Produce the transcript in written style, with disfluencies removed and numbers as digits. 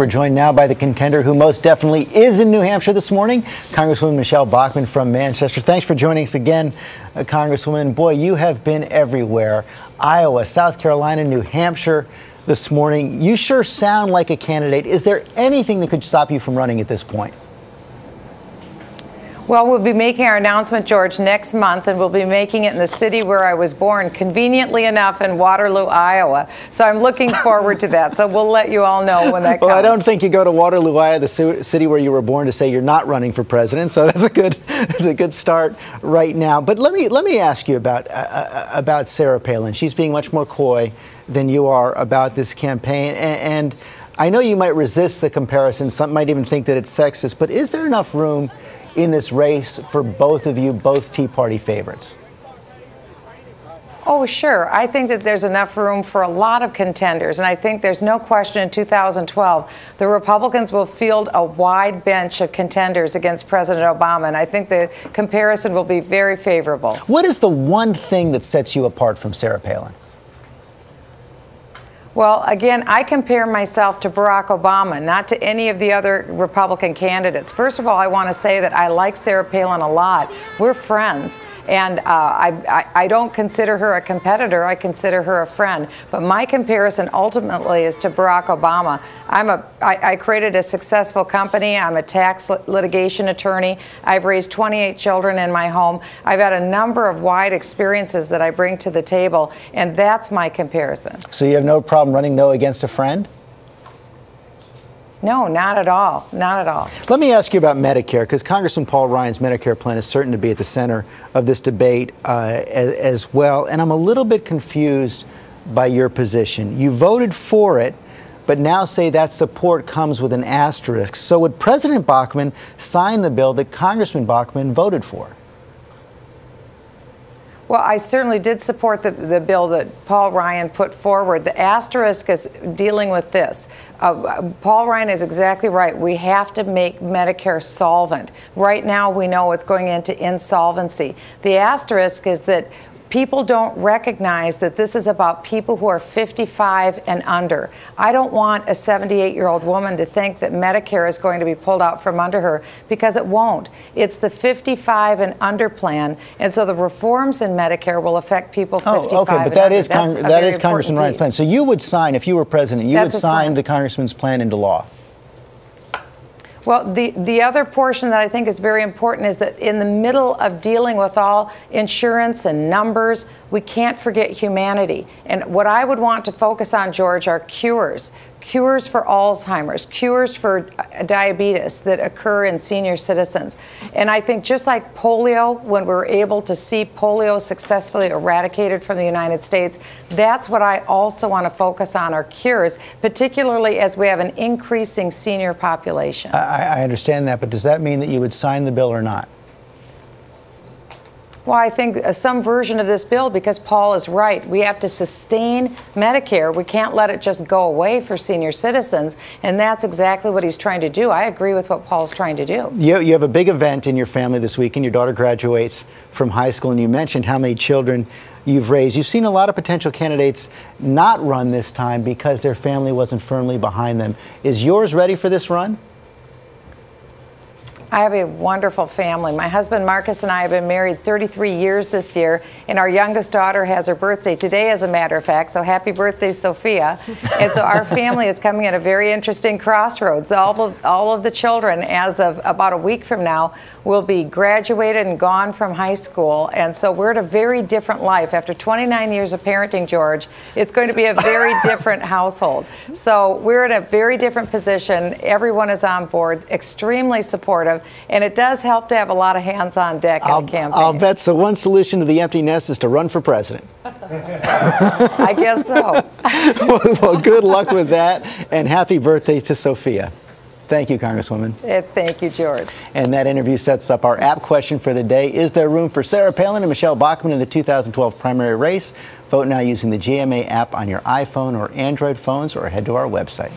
We're joined now by the contender who most definitely is in New Hampshire this morning, Congresswoman Michele Bachmann from Manchester. Thanks for joining us again, Congresswoman. Boy, you have been everywhere. Iowa, South Carolina, New Hampshire this morning. You sure sound like a candidate. Is there anything that could stop you from running at this point? Well, we'll be making our announcement, George, next month, and we'll be making it in the city where I was born, conveniently enough in Waterloo, Iowa. So I'm looking forward to that. So we'll let you all know when that comes. Well, I don't think you go to Waterloo, Iowa, the city where you were born, to say you're not running for president. So that's a good start right now. But let me ask you about Sarah Palin. She's being much more coy than you are about this campaign, and I know you might resist the comparison. Some might even think that it's sexist. But is there enough room in this race for both of you, both Tea Party favorites? Oh, sure. I think that there's enough room for a lot of contenders, and I think there's no question in 2012 the Republicans will field a wide bench of contenders against President Obama, and I think the comparison will be very favorable. What is the one thing that sets you apart from Sarah Palin? Well, again, I compare myself to Barack Obama, not to any of the other Republican candidates. First of all, I want to say that I like Sarah Palin a lot. We're friends, and I don't consider her a competitor. I consider her a friend. But my comparison ultimately is to Barack Obama. I created a successful company. I'm a tax litigation attorney. I've raised 28 children in my home. I've had a number of wide experiences that I bring to the table, and that's my comparison. So you have no problem running, though, against a friend? No, not at all. Not at all. Let me ask you about Medicare, because Congressman Paul Ryan's Medicare plan is certain to be at the center of this debate as well. And I'm a little bit confused by your position. You voted for it, but now say that support comes with an asterisk. So would President Bachmann sign the bill that Congressman Bachmann voted for? Well, I certainly did support the bill that Paul Ryan put forward. The asterisk is dealing with this. Paul Ryan is exactly right. We have to make Medicare solvent. Right now, we know it's going into insolvency. The asterisk is that people don't recognize that this is about people who are 55 and under. I don't want a 78-year-old woman to think that Medicare is going to be pulled out from under her, because it won't. It's the 55 and under plan, and so the reforms in Medicare will affect people 55 Oh, okay, but that is Congressman Ryan's piece. plan. So you would sign, if you were president, you would sign the congressman's plan into law? Well, the other portion that I think is very important is that in the middle of dealing with all insurance and numbers, we can't forget humanity. And what I would want to focus on, George, are cures. Cures for Alzheimer's, cures for diabetes that occur in senior citizens. And I think just like polio, when we're able to see polio successfully eradicated from the United States, that's what I also want to focus on, are cures, particularly as we have an increasing senior population. I understand that, but does that mean that you would sign the bill or not? Well, I think some version of this bill, because Paul is right. We have to sustain Medicare. We can't let it just go away for senior citizens, and that's exactly what he's trying to do. I agree with what Paul's trying to do. You have a big event in your family this weekend. Your daughter graduates from high school, and you mentioned how many children you've raised. You've seen a lot of potential candidates not run this time because their family wasn't firmly behind them. Is yours ready for this run? I have a wonderful family. My husband Marcus and I have been married 33 years this year, and our youngest daughter has her birthday today, as a matter of fact, so happy birthday, Sophia. And so our family is coming at a very interesting crossroads. All of the children, as of about a week from now, will be graduated and gone from high school, and so we're at a very different life. After 29 years of parenting, George, it's going to be a very different household. So we're in a very different position. Everyone is on board, extremely supportive. And it does help to have a lot of hands on deck in a campaign. I'll bet. So one solution to the empty nest is to run for president. I guess so. Well, good luck with that, and happy birthday to Sophia. Thank you, Congresswoman. Thank you, George. And that interview sets up our app question for the day. Is there room for Sarah Palin and Michele Bachmann in the 2012 primary race? Vote now using the GMA app on your iPhone or Android phones, or head to our website.